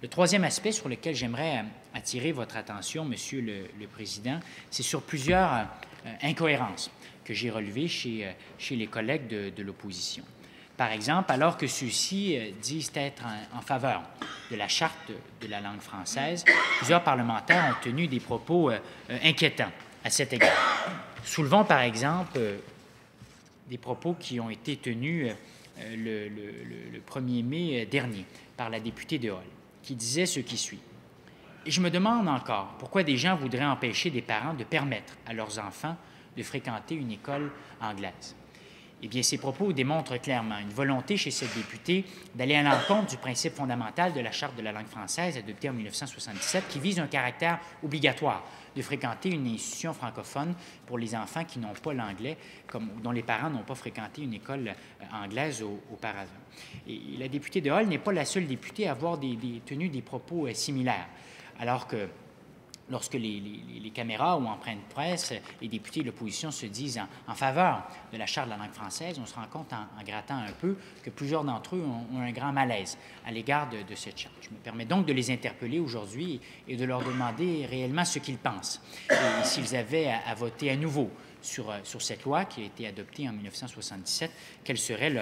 Le troisième aspect sur lequel j'aimerais attirer votre attention, Monsieur le Président, c'est sur plusieurs incohérences que j'ai relevées chez les collègues de l'opposition. Par exemple, alors que ceux-ci disent être en faveur de la Charte de la langue française, plusieurs parlementaires ont tenu des propos inquiétants à cet égard. Soulevons par exemple des propos qui ont été tenus le 1er mai dernier par la députée de Hall, qui disait ce qui suit. Et je me demande encore pourquoi des gens voudraient empêcher des parents de permettre à leurs enfants de fréquenter une école anglaise. Eh bien, ces propos démontrent clairement une volonté chez cette députée d'aller à l'encontre du principe fondamental de la Charte de la langue française adoptée en 1977 qui vise un caractère obligatoire de fréquenter une institution francophone pour les enfants qui n'ont pas l'anglais, dont les parents n'ont pas fréquenté une école anglaise auparavant. Et la députée de Hall n'est pas la seule députée à avoir tenu des propos similaires, alors que lorsque les caméras ou en point de presse, les députés de l'opposition se disent en faveur de la Charte de la langue française, on se rend compte en grattant un peu que plusieurs d'entre eux ont un grand malaise à l'égard de cette Charte. Je me permets donc de les interpeller aujourd'hui et de leur demander réellement ce qu'ils pensent et s'ils avaient à voter à nouveau sur cette loi qui a été adoptée en 1977, quelle serait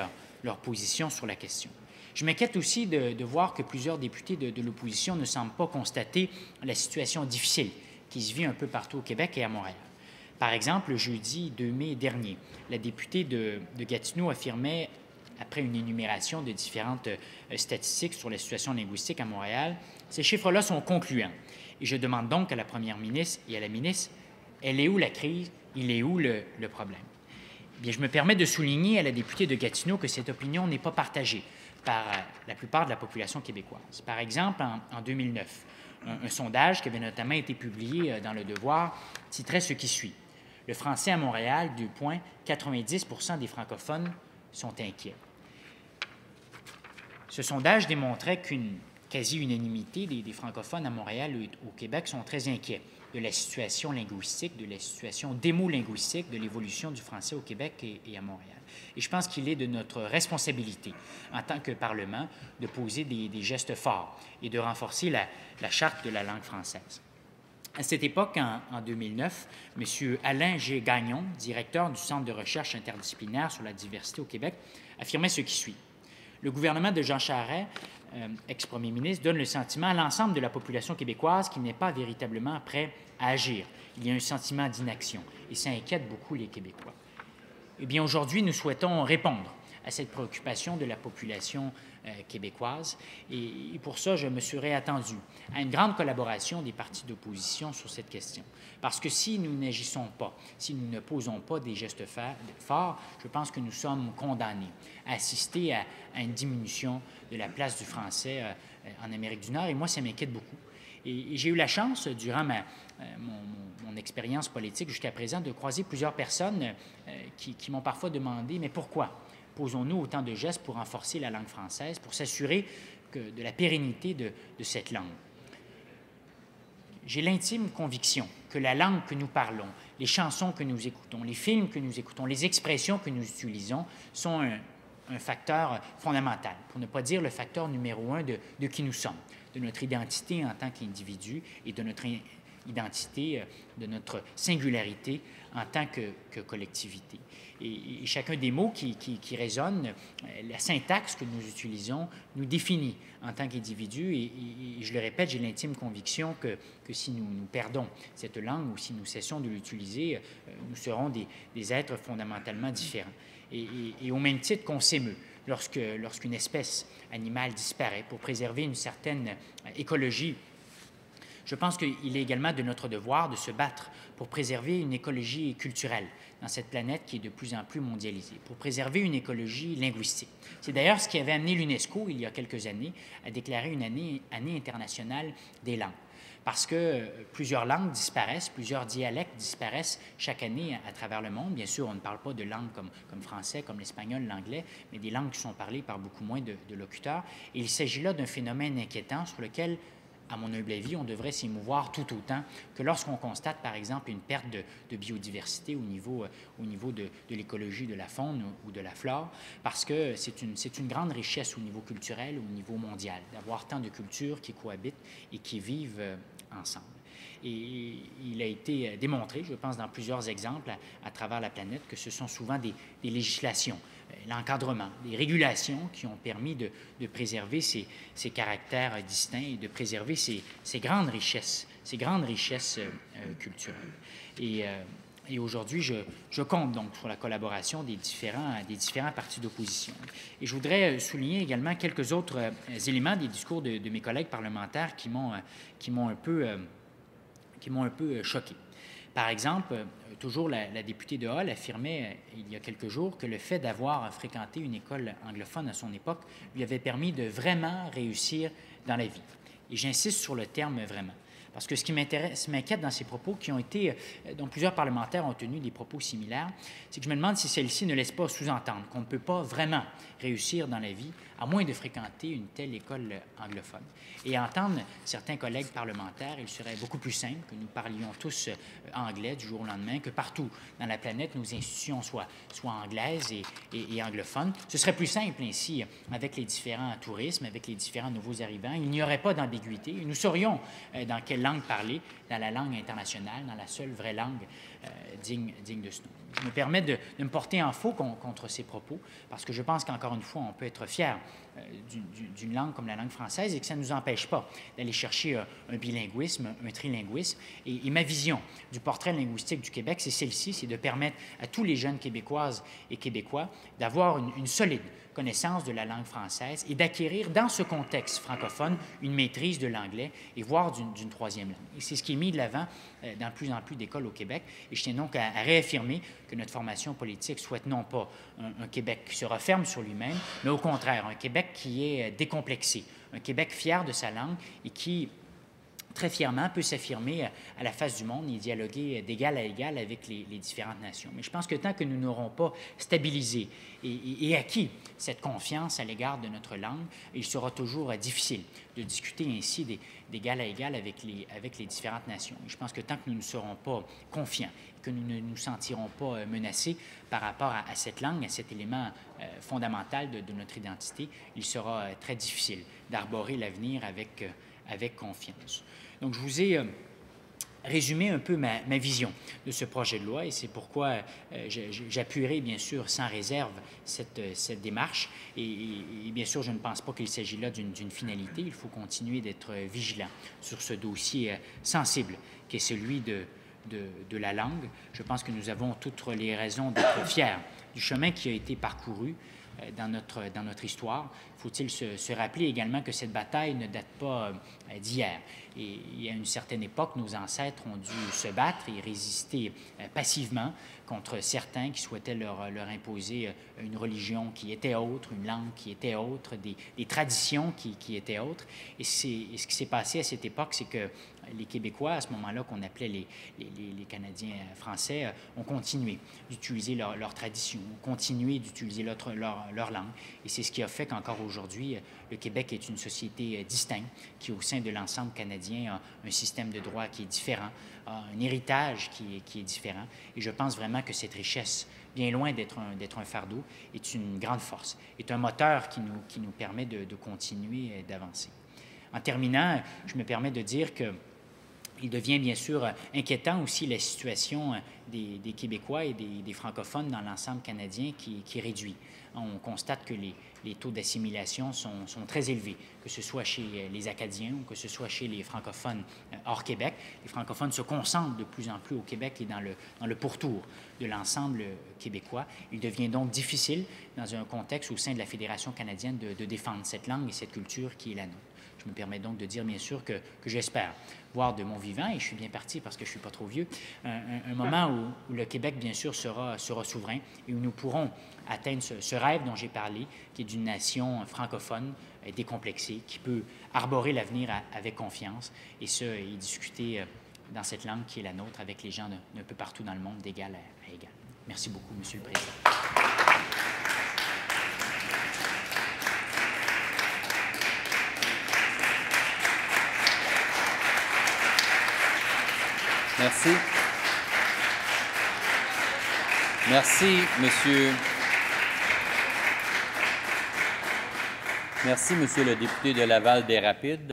leur position sur la question. Je m'inquiète aussi de voir que plusieurs députés de l'opposition ne semblent pas constater la situation difficile qui se vit un peu partout au Québec et à Montréal. Par exemple, le jeudi 2 mai dernier, la députée de Gatineau affirmait, après une énumération de différentes statistiques sur la situation linguistique à Montréal, ces chiffres-là sont concluants. Et je demande donc à la première ministre et à la ministre, elle est où la crise? Il est où le problème? Bien, je me permets de souligner à la députée de Gatineau que cette opinion n'est pas partagée par la plupart de la population québécoise. Par exemple, en 2009, un sondage qui avait notamment été publié dans Le Devoir titrait ce qui suit. Le français à Montréal, 90% des francophones sont inquiets. Ce sondage démontrait qu'une quasi-unanimité des francophones à Montréal et au Québec sont très inquiets de la situation linguistique, de la situation démolinguistique, de l'évolution du français au Québec et à Montréal. Et je pense qu'il est de notre responsabilité, en tant que Parlement, de poser des gestes forts et de renforcer la Charte de la langue française. À cette époque, en 2009, M. Alain G. Gagnon, directeur du Centre de recherche interdisciplinaire sur la diversité au Québec, affirmait ce qui suit. Le gouvernement de Jean Charest, ex-premier ministre, donne le sentiment à l'ensemble de la population québécoise qu'il n'est pas véritablement prêt à agir. Il y a un sentiment d'inaction et ça inquiète beaucoup les Québécois. Eh bien, aujourd'hui, nous souhaitons répondre à cette préoccupation de la population québécoise et pour ça, je me serais attendu à une grande collaboration des partis d'opposition sur cette question. Parce que si nous n'agissons pas, si nous ne posons pas des gestes forts, je pense que nous sommes condamnés à assister à une diminution de la place du français en Amérique du Nord et moi, ça m'inquiète beaucoup. Et j'ai eu la chance, durant mon expérience politique jusqu'à présent, de croiser plusieurs personnes qui m'ont parfois demandé « Mais pourquoi posons-nous autant de gestes pour renforcer la langue française, pour s'assurer de la pérennité de cette langue? » J'ai l'intime conviction que la langue que nous parlons, les chansons que nous écoutons, les films que nous écoutons, les expressions que nous utilisons sont un facteur fondamental, pour ne pas dire le facteur numéro un de qui nous sommes, de notre identité en tant qu'individu et de notre identité, de notre singularité en tant que collectivité. Et chacun des mots qui résonnent, la syntaxe que nous utilisons nous définit en tant qu'individu et je le répète, j'ai l'intime conviction que si nous perdons cette langue ou si nous cessons de l'utiliser, nous serons des êtres fondamentalement différents. Et au même titre qu'on s'émeut lorsqu'une espèce animale disparaît pour préserver une certaine écologie, je pense qu'il est également de notre devoir de se battre pour préserver une écologie culturelle dans cette planète qui est de plus en plus mondialisée, pour préserver une écologie linguistique. C'est d'ailleurs ce qui avait amené l'UNESCO, il y a quelques années, à déclarer une année internationale des langues. Parce que plusieurs langues disparaissent, plusieurs dialectes disparaissent chaque année à travers le monde. Bien sûr, on ne parle pas de langues comme français, comme l'espagnol, l'anglais, mais des langues qui sont parlées par beaucoup moins de locuteurs. Et il s'agit là d'un phénomène inquiétant sur lequel à mon humble avis, on devrait s'émouvoir tout autant que lorsqu'on constate, par exemple, une perte de biodiversité au niveau de l'écologie, de la faune ou de la flore, parce que c'est une grande richesse au niveau culturel, au niveau mondial, d'avoir tant de cultures qui cohabitent et qui vivent ensemble. Et il a été démontré, je pense, dans plusieurs exemples à travers la planète, que ce sont souvent des législations, l'encadrement, des régulations qui ont permis de préserver ces caractères distincts et de préserver ces grandes richesses culturelles. Et aujourd'hui, je compte donc sur la collaboration des différents partis d'opposition. Et je voudrais souligner également quelques autres éléments des discours de mes collègues parlementaires qui m'ont un peu choqué. Par exemple, toujours la députée de Hall affirmait il y a quelques jours que le fait d'avoir fréquenté une école anglophone à son époque lui avait permis de vraiment réussir dans la vie. Et j'insiste sur le terme « vraiment ». Parce que ce qui m'inquiète dans ces propos, dont plusieurs parlementaires ont tenu des propos similaires, c'est que je me demande si celle-ci ne laisse pas sous-entendre qu'on ne peut pas vraiment réussir dans la vie à moins de fréquenter une telle école anglophone. Et entendre certains collègues parlementaires, il serait beaucoup plus simple que nous parlions tous anglais du jour au lendemain, que partout dans la planète, nos institutions soient anglaises et anglophones. Ce serait plus simple ainsi avec les différents tourismes, avec les différents nouveaux arrivants. Il n'y aurait pas d'ambiguïté. Nous saurions dans quelle langue parler, dans la langue internationale, dans la seule vraie langue digne de ce nom. Je me permets de me porter en faux contre ces propos, parce que je pense qu'encore une fois, on peut être fier d'une langue comme la langue française et que ça ne nous empêche pas d'aller chercher un bilinguisme, un trilinguisme. Et ma vision du portrait linguistique du Québec, c'est celle-ci, c'est de permettre à tous les jeunes Québécoises et Québécois d'avoir une solide connaissance de la langue française et d'acquérir dans ce contexte francophone une maîtrise de l'anglais et voire d'une troisième langue. Et c'est ce qui est mis de l'avant dans plus en plus d'écoles au Québec. Et je tiens donc à réaffirmer que notre formation politique souhaite non pas un Québec qui se referme sur lui-même, mais au contraire, un Québec qui est décomplexé, un Québec fier de sa langue et qui très fièrement peut s'affirmer à la face du monde et dialoguer d'égal à égal avec les différentes nations. Mais je pense que tant que nous n'aurons pas stabilisé et acquis cette confiance à l'égard de notre langue, il sera toujours difficile de discuter ainsi d'égal à égal avec les différentes nations. Et je pense que tant que nous ne serons pas confiants, que nous ne nous sentirons pas menacés par rapport à cette langue, à cet élément fondamental de notre identité, il sera très difficile d'arborer l'avenir avec confiance. Donc, je vous ai résumé un peu ma vision de ce projet de loi et c'est pourquoi j'appuierai bien sûr sans réserve cette démarche et bien sûr je ne pense pas qu'il s'agit là d'une finalité. Il faut continuer d'être vigilant sur ce dossier sensible qui est celui de la langue. Je pense que nous avons toutes les raisons d'être fiers du chemin qui a été parcouru dans notre histoire. Faut-il se rappeler également que cette bataille ne date pas d'hier. Et il y a une certaine époque, nos ancêtres ont dû se battre et résister passivement contre certains qui souhaitaient leur imposer une religion qui était autre, une langue qui était autre, des traditions qui étaient autres. Et ce qui s'est passé à cette époque, c'est que les Québécois, à ce moment-là, qu'on appelait les Canadiens français, ont continué d'utiliser leur tradition, ont continué d'utiliser leur langue. Et c'est ce qui a fait qu'encore aujourd'hui, le Québec est une société distincte qui, au sein de l'ensemble canadien, a un système de droit qui est différent, a un héritage qui est différent. Et je pense vraiment que cette richesse, bien loin d'être un fardeau, est une grande force, est un moteur qui nous permet de continuer d'avancer. En terminant, je me permets de dire qu'il devient bien sûr inquiétant aussi la situation des Québécois et des francophones dans l'ensemble canadien qui réduit. On constate que les taux d'assimilation sont très élevés, que ce soit chez les Acadiens ou que ce soit chez les francophones hors Québec. Les francophones se concentrent de plus en plus au Québec et dans le pourtour de l'ensemble québécois. Il devient donc difficile, dans un contexte au sein de la Fédération canadienne, de défendre cette langue et cette culture qui est la nôtre. Je me permets donc de dire, bien sûr, que j'espère voir de mon vivant, et je suis bien parti parce que je ne suis pas trop vieux, un moment où le Québec, bien sûr, sera souverain et où nous pourrons atteindre ce rêve dont j'ai parlé, qui est d'une nation francophone décomplexée, qui peut arborer l'avenir avec confiance et discuter dans cette langue qui est la nôtre avec les gens d'un peu partout dans le monde d'égal à égal. Merci beaucoup, Monsieur le Président. Merci. Merci, monsieur. Merci, monsieur le député de Laval des Rapides.